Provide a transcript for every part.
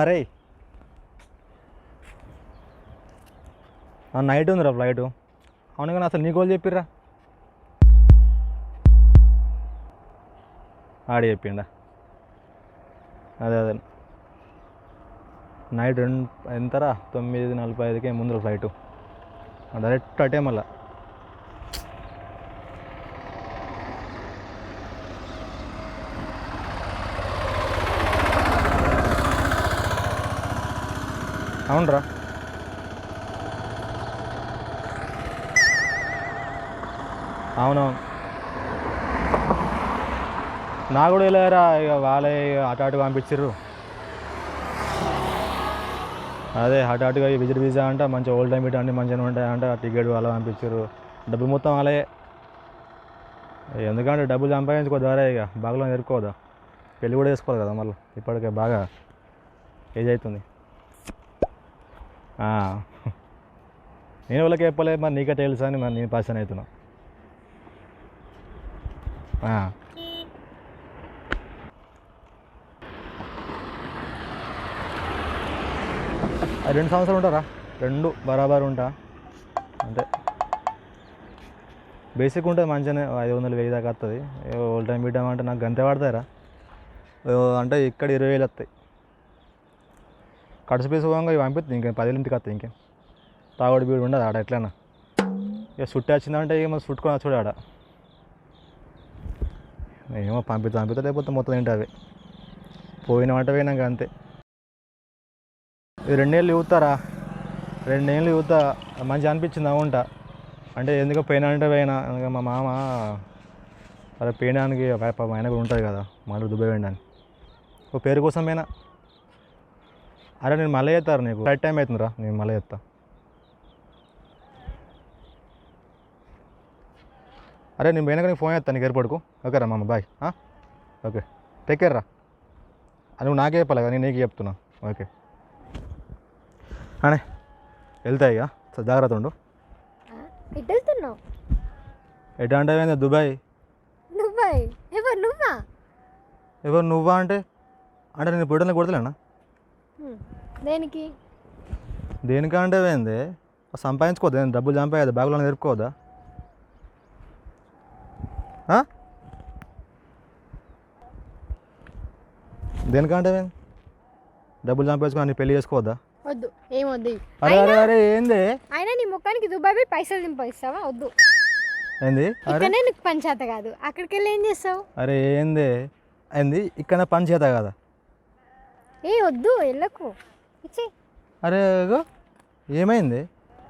రే night ఉందిరా flight. అవును కానీ అసలు నీకు వాళ్ళు చెప్పిర్రా? ఆడి చెప్పిండా? అదే అదే నైట్ ఎంతరా 9:45కే ముందు ఫ్లైటు, డైరెక్ట్ అటే మళ్ళా. అవునరా, అవునవును. నా కూడా వెళ్ళారా, ఇక వాళ్ళే అటు పంపించారు. అదే అటుగా విజిట్ వీసా అంట, మంచి ఓల్డ్ టైం పెట్టి అన్నీ మంచిగా ఉంటాయంట. టికెట్ వాళ్ళ పంపించారు, డబ్బులు మొత్తం వాళ్ళే. ఎందుకంటే డబ్బులు సంపాదించుకోదారా, ఇక బాగా నేర్చుకోదా, పెళ్ళి కూడా వేసుకోవాలి కదా మళ్ళీ. ఇప్పటికే బాగా ఏజ్ అవుతుంది. నేను వాళ్ళకి చెప్పలేదు, మరి నీకే తెలుసు అని మరి నేను పర్సన్ అవుతున్నా. అది 2 సంవత్సరాలు ఉంటారా, 2 బరాబర్ ఉంటా అంతే. బేసిక్ ఉంటుంది మంచిగానే, 500-1000 దాకా వస్తుంది. ఓల్డ్ టైం పెట్టామంటే నాకు గంతే పడతాయిరా, అంటే ఇక్కడ 20,000 వస్తాయి. కడుసు పీసు పోగా ఇవి పంపిస్తుంది, ఇంకేం 10,000 ఇంటికి వస్తాయి. ఇంకేం తాగుడు బీడు ఉండదు ఆడ ఎట్లన్నా. ఇక చుట్టి వచ్చిందంటే ఏమో చుట్టుకొని వచ్చాడు ఆడ. ఏమో పంపిస్తా లేకపోతే మొత్తం ఏంటి అవి పోయినామంటే పోయినాక అంతే. 2 ఏళ్ళు చూస్తారా, 2 ఏళ్ళు చూస్తా, మంచిగా అనిపించింది అవుంటా. అంటే ఎందుకో పోయినా అంటే పోయినా, అందుకే మా మామ అలా పోయడానికి ఆయన కూడా ఉంటుంది కదా, మళ్ళీ దుబాయ్ పోయడానికి ఓ పేరు కోసం పోయినా. అరే నేను మళ్ళీ చేస్తాను, నీకు ఫ్లైట్ టైం అవుతుందిరా, నేను మళ్ళీ చేస్తా. అరే నేను పోయినాక నీకు ఫోన్ చేస్తాను, నీకు ఎయిర్పోర్ట్కు. ఓకేరా మామ, బాయ్. ఓకే, టేక్ కేర్ రా. నువ్వు నాకే చెప్పాలి కదా, నేను నీకు చెప్తున్నా. ఓకే అనే వెళ్తాయి ఇక, జాగ్రత్త ఉండు. ఎటు వెళ్తున్నావు? ఎటు అంటే దుబాయ్. దుబాయ్? ఎవరు నువ్వా? ఎవరు నువ్వా అంటే నేను పొట్టని కొడతలేనా? దేనికి? దేనికంటే ఏంది, సంపాదించుకోవద్దా, డబ్బులు సంపాది బ్యాగులో నేర్పుకోవద్దా? దేనికంటే డబ్బులు సంపాదించుకొని పెళ్లి చేసుకోవద్దా? వద్దు, ఏం వద్దు. అరే అరే అరే ఏంది, అయినా నీ ముఖానికి దుబాయ్ పోయి పైసలు దింపిస్తావా? వద్దు. ఏంది ఇక్కడనే నీకు పని చేత కాదు, అక్కడికి వెళ్ళి ఏం చేస్తావు? అరే ఏంది ఏంది, ఇక్కడ పని చేత కదా. ఏ వద్దు, వెళ్ళకు. ఇచ్చి. అరే ఏమైంది?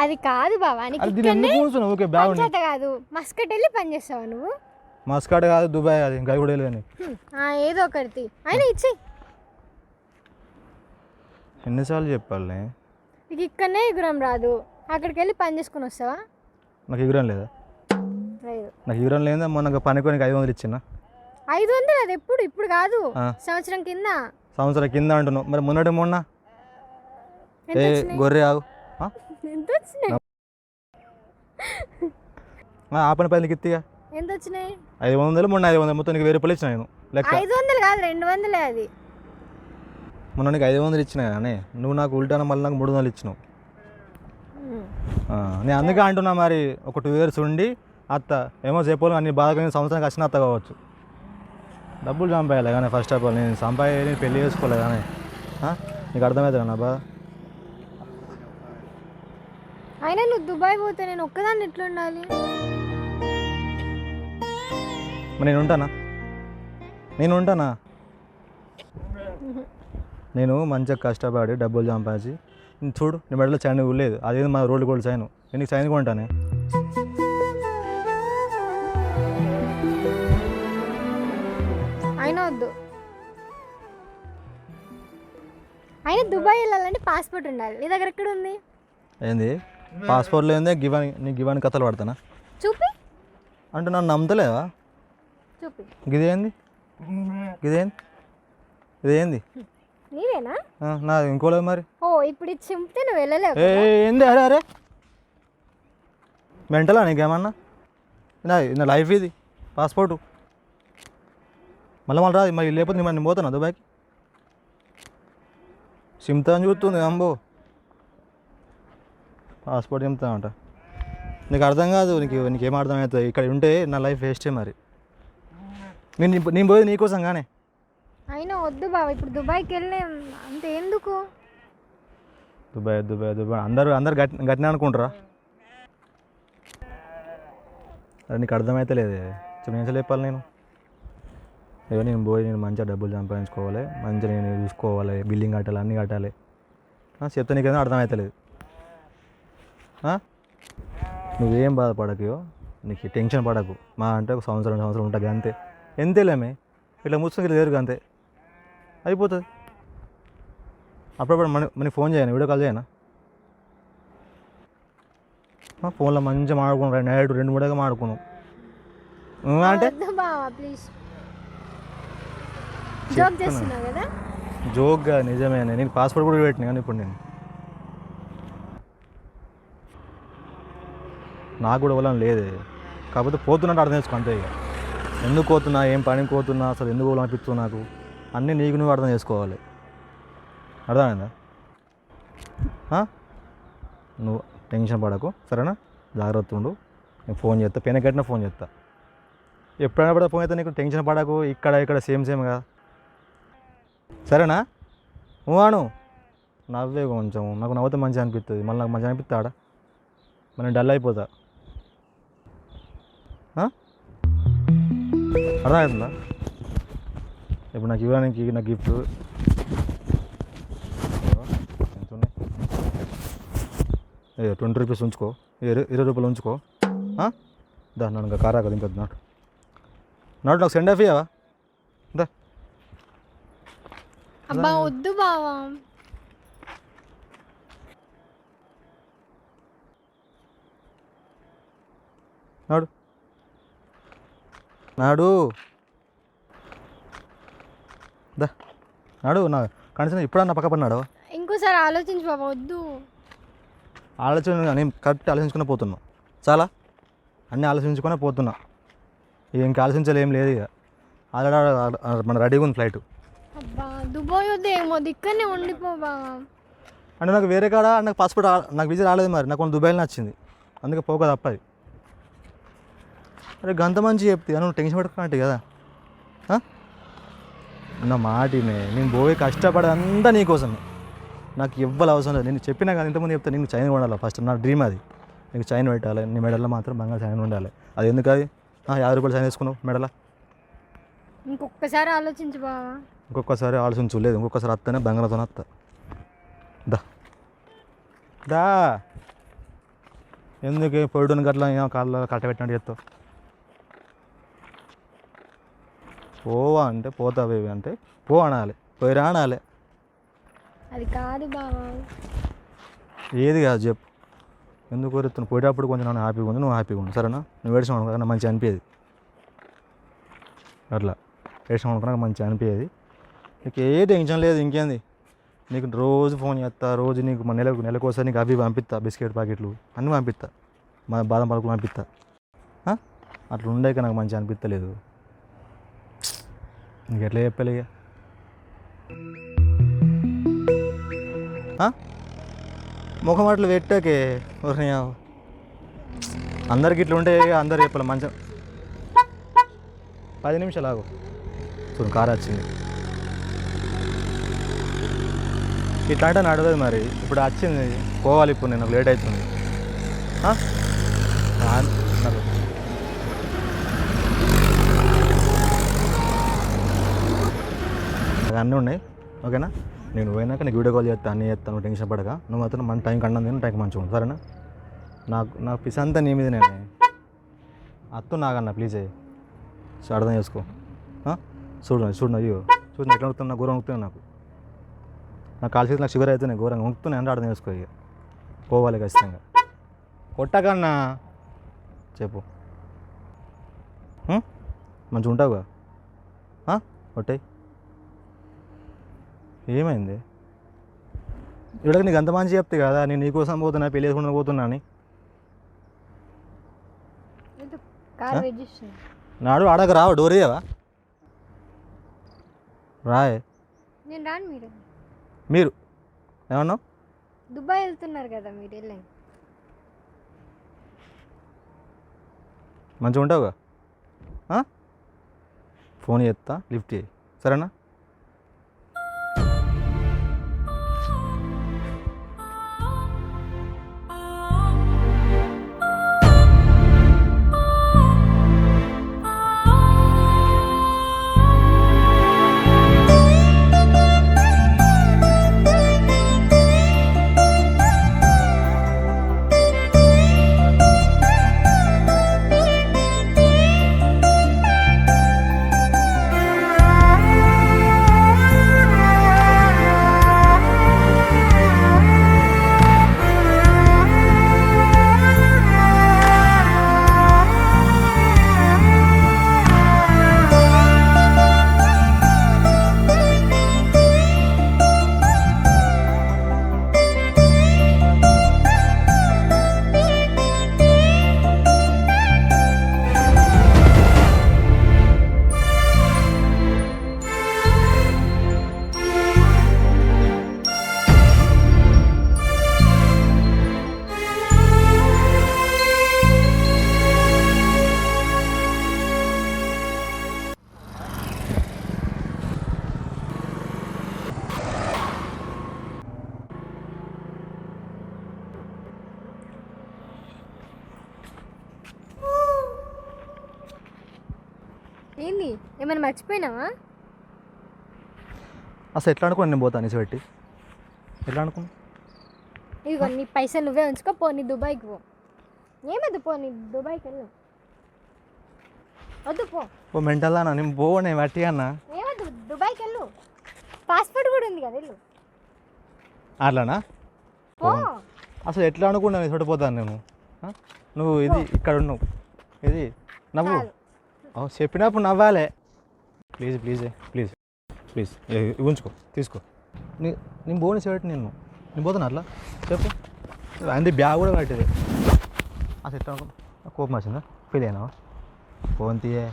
అది కాదు బావా, నీకు ఓకే బ్యాగ్ చేత కాదు. మస్కట్ వెళ్ళి పని చేస్తావా నువ్వు? మస్కట్ కాదు, దుబాయ్ అది, ఇంకా కూడా వెళ్ళి. ఏదో ఒకటి అయినా ఇచ్చి. ఎన్నిసార్లు చెప్పాలి నీకు ఇక్కడనే ఎగురం రాదు, అక్కడికి వెళ్ళి పని చేసుకుని వస్తావా? నాకు ఎగురం లేదా? నాకు ఎగురం లేదా? మొన్న పనికి 500 ఇచ్చిన. 500? అది ఎప్పుడు? ఇప్పుడు కాదు, సంవత్సరం కింద. సంవత్సరం కింద అంటున్నావు, మరి మొన్న ఏ గొర్రె ఆగు. ఎంత వచ్చినాయి? ఆ పని పైకి ఎత్తిగా. ఎంత వచ్చినాయి? 500, మొన్న 500, మొత్తం నీకు 1000 రూపాయలు ఇచ్చిన నేను. లెక్క 500 కాదు, 200. అది మొన్న నీకు 500 ఇచ్చిన కానీ నువ్వు నాకు ఉల్టాన మళ్ళీ నాకు 300 ఇచ్చినావు. నేను అందుకే అంటున్నా, మరి ఒక 2 years ఉండి అత్త ఏమో చెప్పాలి, అన్ని బాగా సంవత్సరానికి వచ్చిన అత్త కావచ్చు. డబ్బులు సంపాయాలి కానీ ఫస్ట్ ఆఫ్ ఆల్, నేను సంపాది పెళ్ళి చేసుకోలే కానీ. నీకు అర్థమవుతుంది నా బాధ. అయినా నువ్వు దుబాయ్ పోతే నేను ఒక్కదాన్ని ఎట్లా ఉండాలి? మరి నేను ఉంటానా? నేను మంచిగా కష్టపడి డబ్బులు సంపాదించి చూడు, నీ మెడలో చైన్ లేదు, అదేదో మా రోడ్డు గోల్డ్ చైన్, నేను చైన్ కొంటానే. అయినా వద్దు. అయినా దుబాయ్ వెళ్ళాలంటే పాస్పోర్ట్ ఉండాలి, నీ దగ్గర ఎక్కడ ఉంది? ఏంది పాస్పోర్ట్ లేదే గివాని కథలు పడతానా? చూపి. అంటే నన్ను నమ్మతలేవా? చూపి. ఇదేంది నీదేనా? నా ఇంకోలేదు మరి. ఓ ఇప్పుడు ఇది చింపితే నువ్వు వెళ్ళలేవు. ఏంది? అరే అరే మెంటలా నీకేమన్నా? నా లైఫ్ ఇది, పాస్పోర్టు మళ్ళీ రాదు మరి, లేకపోతే నేను పోతాను దుబాయ్కి. సిమ్తా అని చూస్తుంది అంబో పాస్పోర్ట్ చెప్తా అంట నీకు అర్థం కాదు నీకేం అర్థం అవుతుంది ఇక్కడ ఉంటే నా లైఫ్ వేస్టే మరి నేను పోయేది నీకోసం కానీ అయినా వద్దు బావ ఇప్పుడు దుబాయ్కి వెళ్ళే అంత ఎందుకు దుబాయ్ దుబాయ్ దుబాయ్ అందరు గట్టిన అనుకుంటారా అది నీకు అర్థమైతే లేదే నేను చెప్పాలి నేను ఏదో నేను పోయి నేను మంచిగా డబ్బులు సంపాదించుకోవాలి మంచిగా నేను చూసుకోవాలి బిల్డింగ్ కట్టాలి అన్నీ కట్టాలి చెప్తే నీకేదో అర్థమవుతలేదు నువ్వేం బాధపడకయో నీకు టెన్షన్ పడకు మా అంటే ఒక సంవత్సరం ఉంటుంది అంతే ఎంతేలేమే ఇట్లా మూసుకొని లేరు అంతే అయిపోతుంది అప్పుడప్పుడు మనకి ఫోన్ చేయను వీడియో కాల్ చేయనా ఫోన్లో మంచిగా మాడుకున్నాం నైట్ 2-3 మాడుకున్నాం అంటే వద్దు బావ ప్లీజ్ జోక్ చేస్తున్నావు కదా జోక్గా నిజమే నేను పాస్పోర్ట్ కూడా పెట్టినా కానీ ఇప్పుడు నేను నాకు కూడా వల్ల లేదే కాకపోతే పోతున్నట్టు అర్థం చేసుకో అంతే ఇక ఎందుకు పోతున్నా ఏం పనికి పోతున్నా అసలు ఎందుకు అనిపిస్తుంది నాకు అన్నీ నీకు నువ్వు అర్థం చేసుకోవాలి అర్థమైందా నువ్వు టెన్షన్ పడకు సరేనా జాగ్రత్త ఉండు నేను ఫోన్ చేస్తా పెన కట్టినా ఫోన్ చేస్తా ఎప్పుడైనా కూడా ఫోన్ అయితే నీకు టెన్షన్ పడకు ఇక్కడ సేమ్ కదా సరేనా నువ్వాను నవ్వే కొంచెం నాకు నవ్వుతే మంచిగా అనిపిస్తుంది మళ్ళీ నాకు మంచిగా అనిపిస్తా ఆడ మనం డల్ అయిపోతా అర్థమవుతుందా ఇప్పుడు నాకు ఇవ్వడానికి నా గిఫ్ట్ ఏ 20 రూపీస్ ఉంచుకో 20 రూపాయలు ఉంచుకో దా నన్ను ఇంకా కారా కదా ఇంకా నాటు నాకు సెండ్ ఆఫ్ ఇవ్వవా దా అబ్బా వద్దు బావా నాడు దా నా కనీసం ఇప్పుడన్నా పక్క పడినాడు ఇంకోసారి ఆలోచించు బాబా వద్దు ఆలోచన నేను కరెక్ట్ ఆలోచించుకునే పోతున్నా చాలా అన్నీ ఆలోచించుకునే పోతున్నా ఇంక ఆలోచించలేం లేదు ఇక ఆల్రెడీ మన రెడీగా ఉంది ఫ్లైట్ అబ్బా దుబాయ్ వద్దు ఏమో ఇక్కడనే ఉండిపో బావా అంటే నాకు వేరే కాడ నాకు పాస్పోర్ట్ నాకు వీజా రాలేదు మరి నాకు దుబాయ్లో నచ్చింది అందుకే పోక తప్పది అరే గంత మంచి చెప్తే నువ్వు టెన్షన్ పెట్టుకున్నట్టు కదా నా మాటినే నేను పోయి కష్టపడేదంతా నీకోసమే నాకు ఇవ్వాలి అవసరం లేదు నేను చెప్పినా కానీ ఇంతకుముందు చెప్తే నీకు చైన్ ఉండాలి ఫస్ట్ నా డ్రీమ్ అది నీకు చైన్ పెట్టాలి నీ మెడల్లో మాత్రం బంగారు చైన్ ఉండాలి అది ఎందుకు అది 50 రూపాయలు చైన్ వేసుకున్నావు మెడల ఇంకొకసారి ఆలోచించు బావా ఇంకొకసారి ఆలోచించలేదు ఇంకొకసారి వస్తేనే బంగారంతో వస్తా దా దా ఎందుకు పొయ్యడానికి అట్లా కాళ్ళ కట్టబెట్టినట్టు చెప్తావు పోవా అంటే పోతావు అంటే పో అనాలి పోయిరా అనాలి అది కాదు బావా ఏది కాదు చెప్పు ఎందుకు కోరుతున్నావు పోయేటప్పుడు కొంచెం నన్ను హ్యాపీగా ఉంది నువ్వు హ్యాపీగా ఉండు సరేనా నువ్వు ఏడ్చినావు కదా మంచిగా అనిపించేది అట్లా ఏడ్చినావు అనుకున్నా మంచిగా అనిపించేది నీకు ఏ టెన్షన్ లేదు ఇంకేంది నీకు రోజు ఫోన్ చేస్తా రోజు నీకు మన నెలకోసారి నీకు అవి పంపిస్తా బిస్కెట్ ప్యాకెట్లు అన్నీ పంపిస్తా మన బాదం పలుకులు పంపిస్తా అట్లా ఉండేక నాకు మంచిగా అనిపించలేదు నీకు ఎట్లా చెప్పాలి ఇక ముఖం అట్లా పెట్టాకే అందరికి ఇట్లా ఉంటే అందరు చెప్పాలి మంచిగా 10 నిమిషాలు ఆగు చూడు కారు వచ్చింది ఇట్లా అంటే నడవదు మరి ఇప్పుడు వచ్చింది పోవాలి ఇప్పుడు నేను లేట్ అవుతుంది నాకు అన్నీ ఉన్నాయి ఓకేనా నేను పోయినాక నీకు వీడియో కాల్ చేస్తా అన్నీ చేస్తాను టెన్షన్ పడక నువ్వు మాత్రం మన టైం కన్నా టైంకి మంచిగా ఉంది సరేనా నాకు పిస్ అంతా నీ మీద నేను అత్త నాకన్నా ప్లీజ్ అర్థం చేసుకో చూడు అయ్యో చూడు ఎట్లా నొక్కుతున్నా ఘోరం నొక్కుతున్నా నాకు కాల్ చేసి నాకు షుగర్ అయితే నేను ఘోరంగా నొక్కుతున్నా అంటే అర్థం చేసుకో ఇక పోవాలి ఖచ్చితంగా కొట్టకన్నా చెప్పు మంచిగా ఉంటావుగా కొట్టాయి ఏమైంది ఇక్కడికి నీకు అంత మంచి చెప్తే కదా నేను నీకోసం పోతున్నా పెళ్ళి వేసుకుంటూ పోతున్నా అని నాడు ఆడక రావా డోర్ వేయవా రాయే నేను రాను మీరు మీరు ఏమన్నావు? దుబాయ్ వెళ్తున్నారు కదా మీరు, వెళ్ళండి. మంచిగా ఉంటావుగా? ఫోన్ చేస్తా, లిఫ్ట్ చేయి, సరేనా? ఏంది, ఏమైనా మర్చిపోయినావా? అసలు ఎట్లా అనుకున్నాను నేను పోతాను అనేసి పెట్టి? ఎట్లా అనుకున్నా? ఇదిగో నీ పైసలు నువ్వే ఉంచుకో, పో నీ దుబాయ్కి పో. ఏమద్దు, పో నీ దుబాయ్కి వెళ్ళు. వద్దు, పో. ఓ మెంటల్ అన్న, నేను పోనే వట్టి అన్న. ఏమద్దు, దుబాయ్కి వెళ్ళు. పాస్పోర్ట్ కూడా ఉంది కదా, వెళ్ళు. అట్లానా? పో. అసలు ఎట్లా అనుకున్నాను చోట పోతాను నేను? నువ్వు ఇది ఇక్కడ ఉన్నావు, ఇది నవ్వు. చెప్పినప్పుడు నవ్వాలే. ప్లీజ్ ప్లీజ్ ప్లీజ్ ప్లీజ్ ఉంచుకో, తీసుకో. నేను పోని చేయటం నేను పోతాను అట్లా చెప్పు. అంది బ్యాగ్ కూడా కట్టేది. అసలు ఎట్లా అనుకున్నా? కోపం వచ్చిందా? ఫీల్ అయినావా? ఫోన్ తీయే.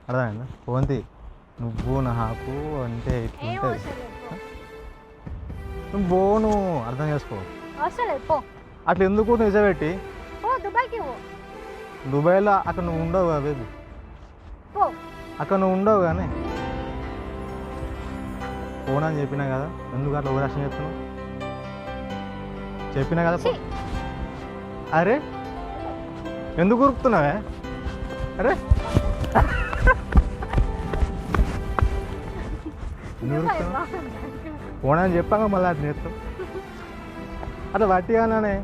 అర్థమైందా? ఫోన్ తీ. నువ్వు నాకు అంటే ఇట్లుంటుంది. నువ్వు పోను, అర్థం చేసుకో. అవసరం లేదు, పో. అట్లా ఎందుకు నిజబెట్టి? పో, దుబాయ్కి పో. దుబాయ్లో అక్కడ నువ్వు ఉండవు కదా బేబీ, పో. అక్కడ నువ్వు ఉండవు కానీ. ఫోన్ అని చెప్పినా కదా, ఎందుకు అట్లా ఓవరాక్షన్ చేస్తున్నావు? చెప్పినా కదా పో. అరే ఎందుకు ఉరుకుతున్నావే? అరే ఎందుకు ఉరుకుతున్నావు? ఫోన్ అని చెప్పాక మళ్ళీ అట్లా చేస్తావు. అట్లా వట్టిగానే.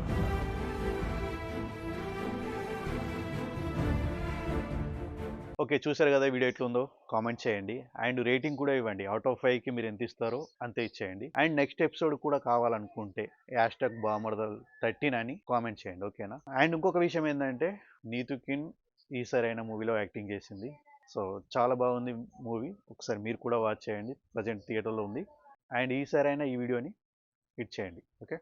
ఓకే, చూసారు కదా వీడియో ఎట్లుందో కామెంట్ చేయండి అండ్ రేటింగ్ కూడా ఇవ్వండి. అవుట్ ఆఫ్ 5కి మీరు ఎంత ఇస్తారో అంతే ఇచ్చేయండి. అండ్ నెక్స్ట్ ఎపిసోడ్ కూడా కావాలనుకుంటే #బామర్దల్13 అని కామెంట్ చేయండి, ఓకేనా? అండ్ ఇంకొక విషయం ఏంటంటే, నీతుకిన్ ఈ సరైన మూవీలో యాక్టింగ్ చేసింది. సో చాలా బాగుంది మూవీ, ఒకసారి మీరు కూడా వాచ్ చేయండి. ప్రజెంట్ థియేటర్లో ఉంది. అండ్ ఈ సరైన ఈ వీడియోని హిట్ చేయండి, ఓకే?